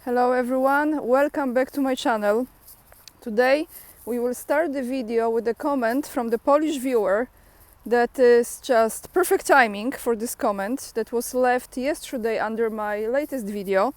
Hello everyone, welcome back to my channel. Today we will start the video with a comment from the Polish viewer that is just perfect timing for this comment that was left yesterday under my latest video.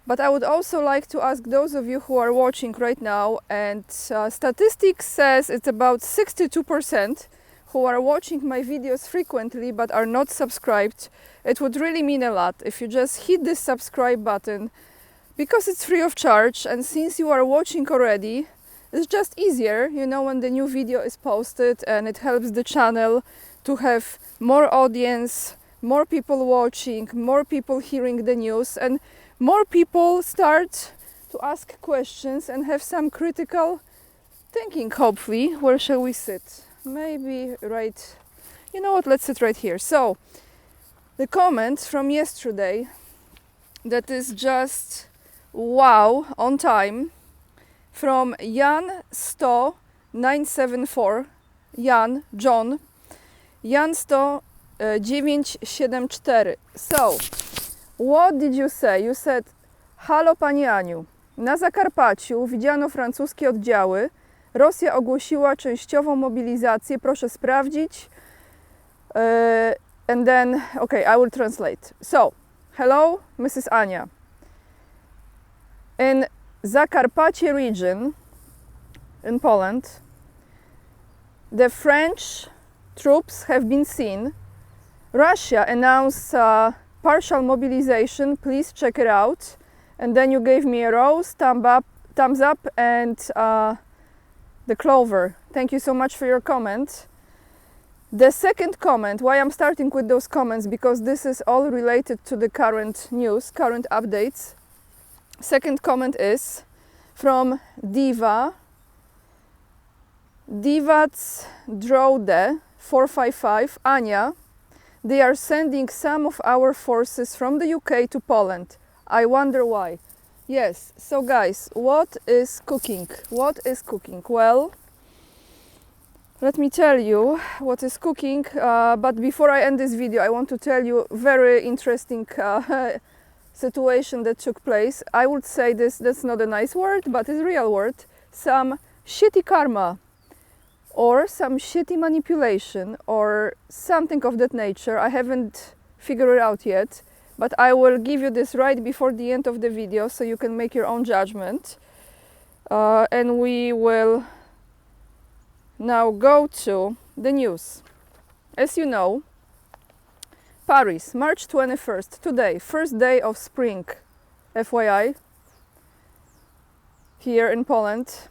But I would also like to ask those of you who are watching right now, and statistics says it's about 62% who are watching my videos frequently but are not subscribed. It would really mean a lot if you just hit this subscribe button, because it's free of charge, and since you are watching already, it's just easier, you know, when the new video is posted, and it helps the channel to have more audience, more people watching, more people hearing the news, and more people start to ask questions and have some critical thinking, hopefully. Where shall we sit? Maybe right, you know what, let's sit right here. So, the comment from yesterday that is just wow, on time, from Jan 100 974, Jan, John, Jan 100 974. So, what did you say? You said, halo Pani Aniu, na Zakarpaciu widziano francuskie oddziały, Rosja ogłosiła częściową mobilizację, proszę sprawdzić. And then, okay, I will translate. So, hello, Mrs. Ania. In Zakarpattie region in Poland, the French troops have been seen. Russia announced partial mobilization. Please check it out. And then you gave me a rose, thumbs up, and the clover. Thank you so much for your comment. The second comment, why I'm starting with those comments, because this is all related to the current news, current updates. Second comment is from Diva, Divats Drode 455, Ania. They are sending some of our forces from the UK to Poland. I wonder why. Yes, so guys, what is cooking? What is cooking? Well, let me tell you what is cooking, but before I end this video, I want to tell you very interesting situation that took place. I would say that's not a nice word, but it's a real word. Some shitty karma or some shitty manipulation or something of that nature. I haven't figured it out yet, but I will give you this right before the end of the video so you can make your own judgment. And we will now go to the news. As you know, Paris, March 21st, today, first day of spring, FYI, here in Poland.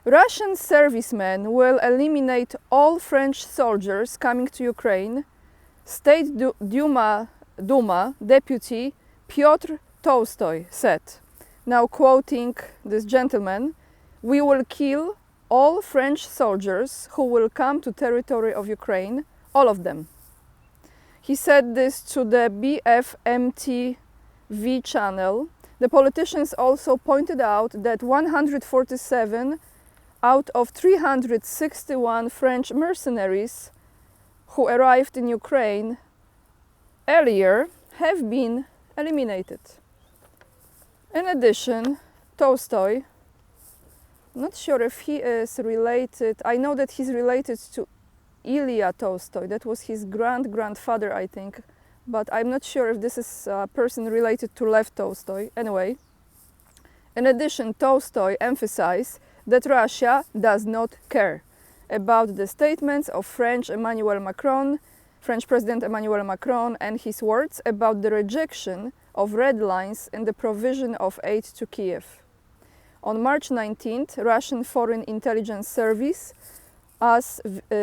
Russian servicemen will eliminate all French soldiers coming to Ukraine, State Duma Deputy Piotr Tolstoy said. Now quoting this gentleman, "We will kill all French soldiers who will come to territory of Ukraine, all of them." He said this to the BFM-TV channel. The politicians also pointed out that 147 out of 361 French mercenaries who arrived in Ukraine earlier have been eliminated. In addition, Tolstoy, not sure if he is related, I know that he's related to Ilya Tolstoy, that was his grandfather, I think, but I'm not sure if this is a person related to Lev Tolstoy. Anyway, in addition, Tolstoy emphasized that Russia does not care about the statements of French President Emmanuel Macron, and his words about the rejection of red lines in the provision of aid to Kiev. On March 19th, Russian Foreign Intelligence Service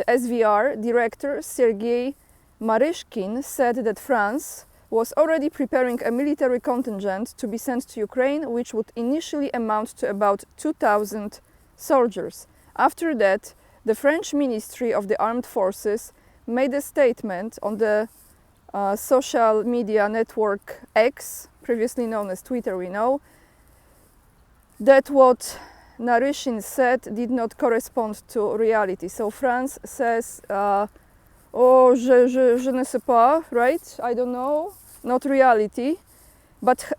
SVR director Sergei Maryshkin said that France was already preparing a military contingent to be sent to Ukraine, which would initially amount to about 2,000 soldiers. After that, the French Ministry of the Armed Forces made a statement on the social media network X, previously known as Twitter, we know, that what Naryshin said did not correspond to reality. So France says, oh, je ne sais pas, right? I don't know, not reality. But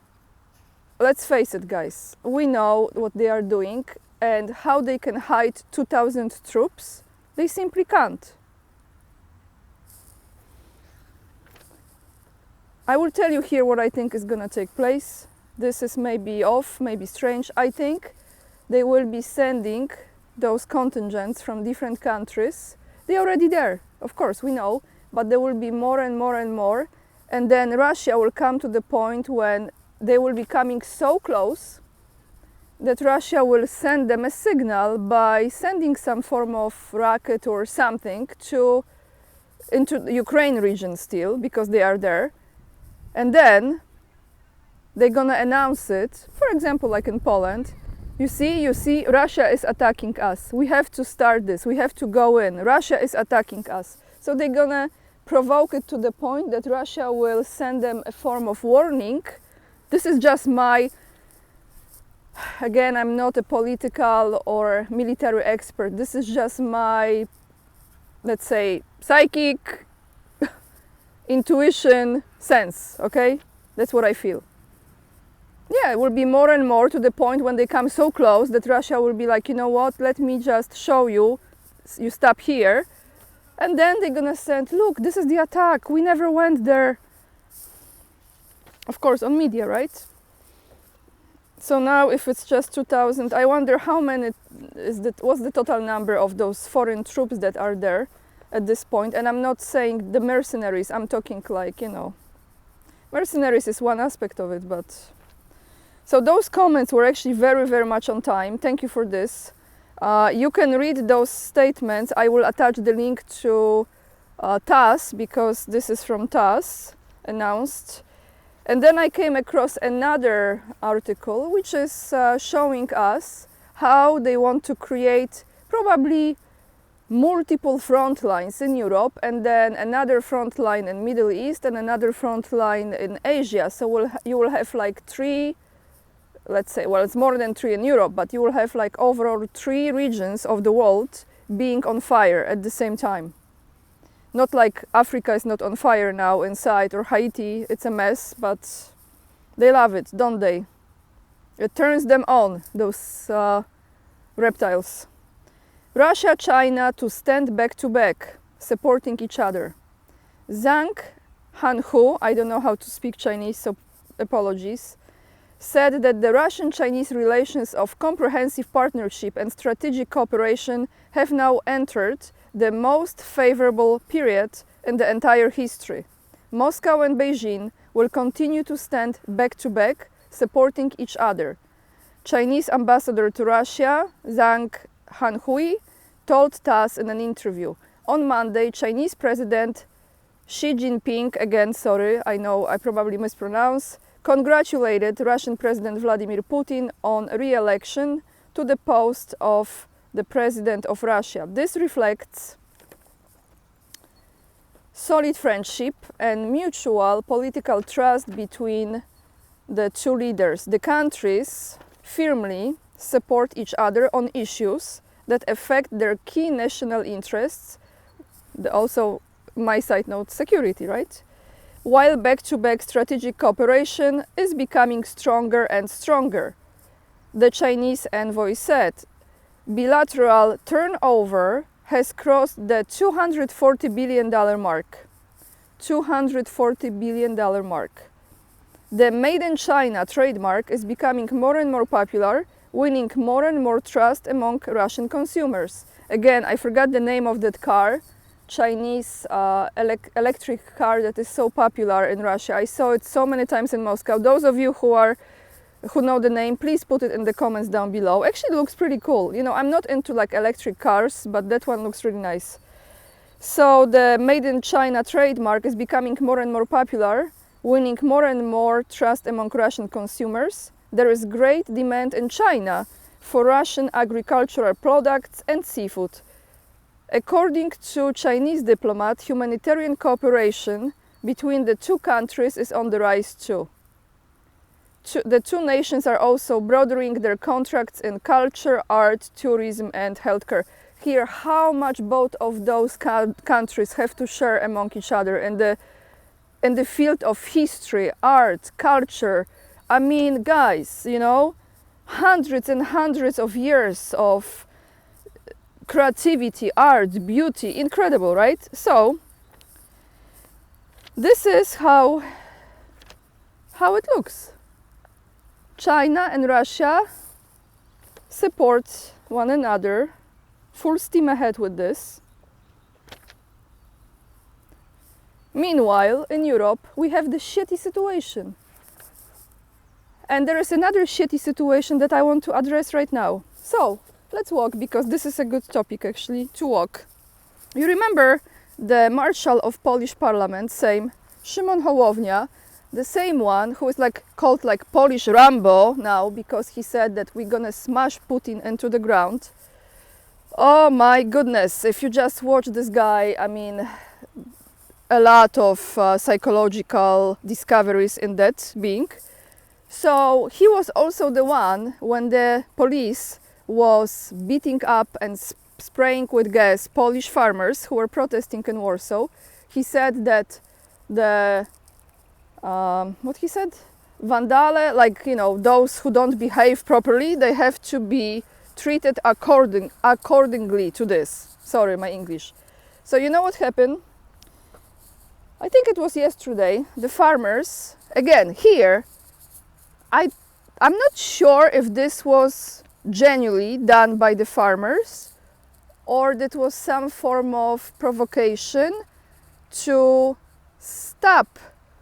let's face it, guys, we know what they are doing and how they can hide 2,000 troops. They simply can't. I will tell you here what I think is going to take place. This is maybe off, maybe strange. I think they will be sending those contingents from different countries. They're already there, of course, we know, but there will be more and more and more. And then Russia will come to the point when they will be coming so close that Russia will send them a signal by sending some form of rocket or something into the Ukraine region still, because they are there. And then they're gonna announce it, for example, like in Poland. You see, Russia is attacking us. We have to start this. We have to go in. Russia is attacking us. So they're gonna provoke it to the point that Russia will send them a form of warning. This is just again, I'm not a political or military expert. This is just my, let's say, psychic intuition sense, okay? That's what I feel. Yeah, it will be more and more to the point when they come so close that Russia will be like, you know what, let me just show you, you stop here. And then they're gonna send, look, this is the attack, we never went there. Of course, on media, right? So now if it's just 2,000, I wonder how many what's the total number of those foreign troops that are there at this point. And I'm not saying the mercenaries, I'm talking like, you know, mercenaries is one aspect of it, but... So those comments were actually very, very much on time. Thank you for this. You can read those statements. I will attach the link to TASS, because this is from TASS, announced. And then I came across another article which is showing us how they want to create probably multiple front lines in Europe, and then another front line in Middle East and another front line in Asia. So you will have like three, let's say, well, it's more than three in Europe, but you will have like overall 3 regions of the world being on fire at the same time. Not like Africa is not on fire now inside, or Haiti, it's a mess, but they love it, don't they? It turns them on, those reptiles. Russia, China to stand back to back, supporting each other. Zhang Hanhu, I don't know how to speak Chinese, so apologies, said that the Russian-Chinese relations of comprehensive partnership and strategic cooperation have now entered the most favorable period in the entire history. Moscow and Beijing will continue to stand back to back, supporting each other. Chinese ambassador to Russia, Zhang Hanhui, told TASS in an interview. On Monday, Chinese President Xi Jinping, again, sorry, I know I probably mispronounce, congratulated Russian President Vladimir Putin on re-election to the post of the President of Russia. This reflects solid friendship and mutual political trust between the two leaders. The countries firmly support each other on issues that affect their key national interests. Also, my side note, security, right? While back-to-back strategic cooperation is becoming stronger and stronger. The Chinese envoy said, bilateral turnover has crossed the $240 billion mark. $240 billion mark. The Made in China trademark is becoming more and more popular, winning more and more trust among Russian consumers. Again, I forgot the name of that car. Chinese electric car that is so popular in Russia. I saw it so many times in Moscow. Those of you who know the name, please put it in the comments down below. Actually, it looks pretty cool. You know, I'm not into like electric cars, but that one looks really nice. So the Made in China trademark is becoming more and more popular, winning more and more trust among Russian consumers. There is great demand in China for Russian agricultural products and seafood. According to Chinese diplomat, humanitarian cooperation between the two countries is on the rise too. The two nations are also broadening their contracts in culture, art, tourism and healthcare. Here, how much both of those countries have to share among each other in the field of history, art, culture, I mean, guys, you know, hundreds and hundreds of years of creativity, art, beauty, incredible, right? So this is how it looks. China and Russia support one another, full steam ahead with this. Meanwhile, in Europe, we have the shitty situation. And there is another shitty situation that I want to address right now. So, let's walk, because this is a good topic actually, to walk. You remember the Marshal of Polish Parliament, same, Szymon Hołownia, the same one who is called Polish Rambo now, because he said that we're gonna smash Putin into the ground. Oh my goodness, if you just watch this guy, I mean, a lot of psychological discoveries in that being. So he was also the one when the police was beating up and spraying with gas Polish farmers who were protesting in Warsaw. He said that the what he said? Vandale, those who don't behave properly, they have to be treated accordingly to this. Sorry, my English. So you know what happened? I think it was yesterday. The farmers, again, here, I'm not sure if this was genuinely done by the farmers or that was some form of provocation to stop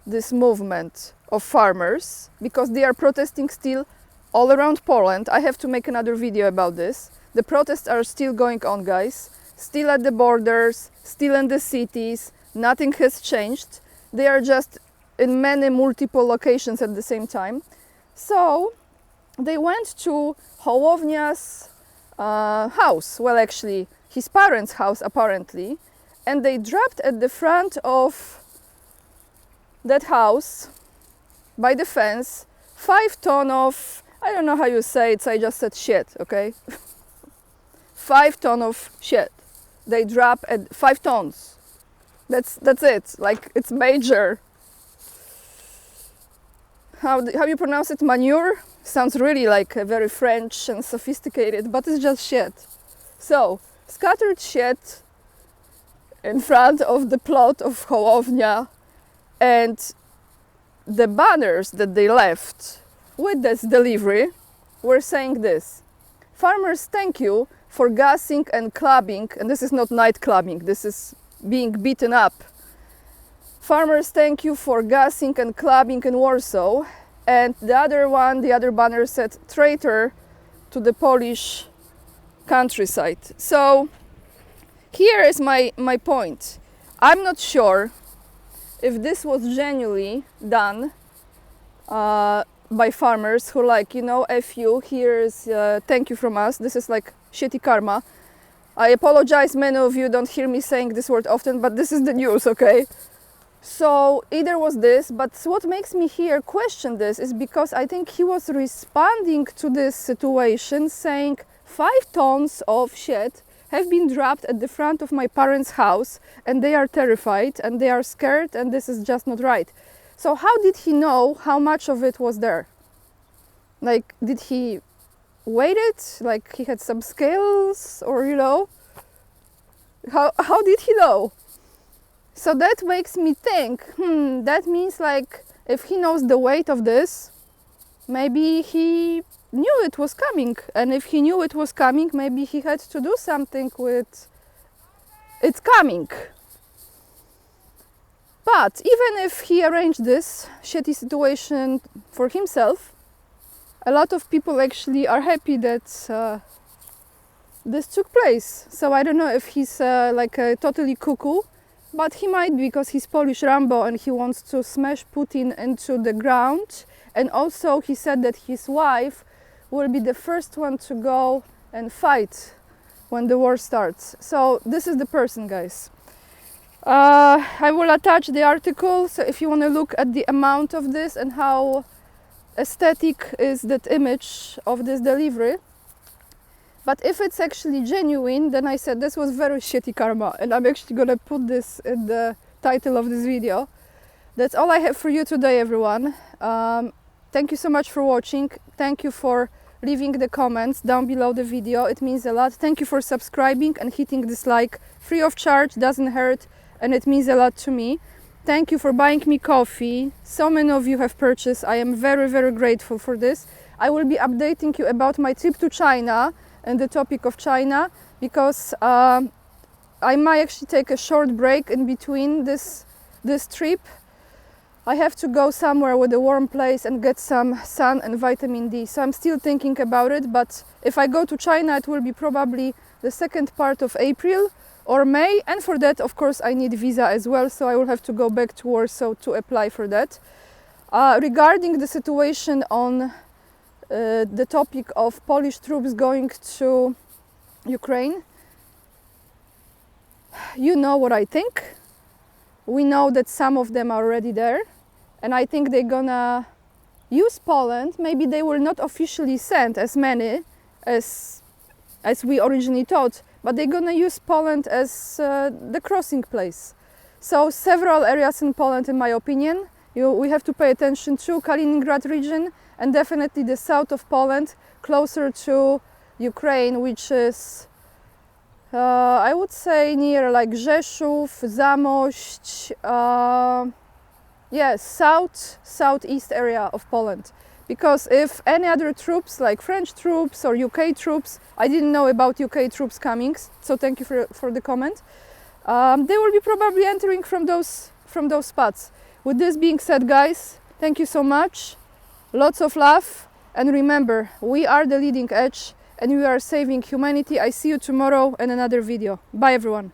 this movement of farmers, because they are protesting still all around Poland. I have to make another video about this. The protests are still going on, guys. Still at the borders, still in the cities. Nothing has changed. They are just in many multiple locations at the same time. So they went to Hołownia's house, well, actually his parents' house apparently, and they dropped at the front of that house by the fence 5 tons of, I don't know how you say it, so I just said shit, okay? 5 tons of shit. They drop at 5 tons. That's it. It's major. How you pronounce it? Manure? Sounds really very French and sophisticated, but it's just shit. So, scattered shit in front of the plot of Hołownia, and the banners that they left with this delivery were saying this: farmers, thank you for gassing and clubbing, and this is not night clubbing, this is being beaten up. Farmers, thank you for gassing and clubbing in Warsaw. And the other banner said, traitor to the Polish countryside. So here is my point. I'm not sure if this was genuinely done by farmers who F you, here's thank you from us. This is shitty karma. I apologize, many of you don't hear me saying this word often, but this is the news, okay? So either was this, but what makes me here question this is because I think he was responding to this situation saying 5 tons of shit have been dropped at the front of my parents' house and they are terrified and they are scared and this is just not right. So how did he know how much of it was there? Did he weigh it? He had some scales, or how did he know? So that makes me think, that means if he knows the weight of this, maybe he knew it was coming. And if he knew it was coming, maybe he had to do something with it coming. But even if he arranged this shitty situation for himself, a lot of people actually are happy that this took place. So I don't know if he's a totally cuckoo, but he might, because he's Polish Rambo and he wants to smash Putin into the ground. And also he said that his wife will be the first one to go and fight when the war starts. So this is the person, guys. I will attach the article, so if you want to look at the amount of this and how aesthetic is that image of this delivery. But if it's actually genuine, then I said this was very shitty karma, and I'm actually gonna put this in the title of this video. That's all I have for you today, everyone. Thank you so much for watching. Thank you for leaving the comments down below the video. It means a lot. Thank you for subscribing and hitting this like free of charge, doesn't hurt, and it means a lot to me. Thank you for buying me coffee. So many of you have purchased. I am very, very grateful for this. I will be updating you about my trip to China and the topic of China, because I might actually take a short break in between this trip. I have to go somewhere with a warm place and get some sun and vitamin D. So I'm still thinking about it, but if I go to China, it will be probably the second part of April or May, and for that, of course, I need visa as well, so I will have to go back to Warsaw to apply for that. Regarding the situation on the topic of Polish troops going to Ukraine, you know what I think. We know that some of them are already there, and I think they're gonna use Poland. Maybe they will not officially send as many as we originally thought, but they're gonna use Poland as the crossing place. So several areas in Poland, in my opinion, we have to pay attention to. Kaliningrad region, and definitely the south of Poland, closer to Ukraine, which is I would say near like Rzeszów, Zamość, yes, southeast area of Poland. Because if any other troops, like French troops or UK troops, I didn't know about UK troops coming, so thank you for the comment. They will be probably entering from those spots. With this being said, guys, thank you so much. Lots of love, and remember, we are the leading edge, and we are saving humanity. I see you tomorrow in another video. Bye, everyone.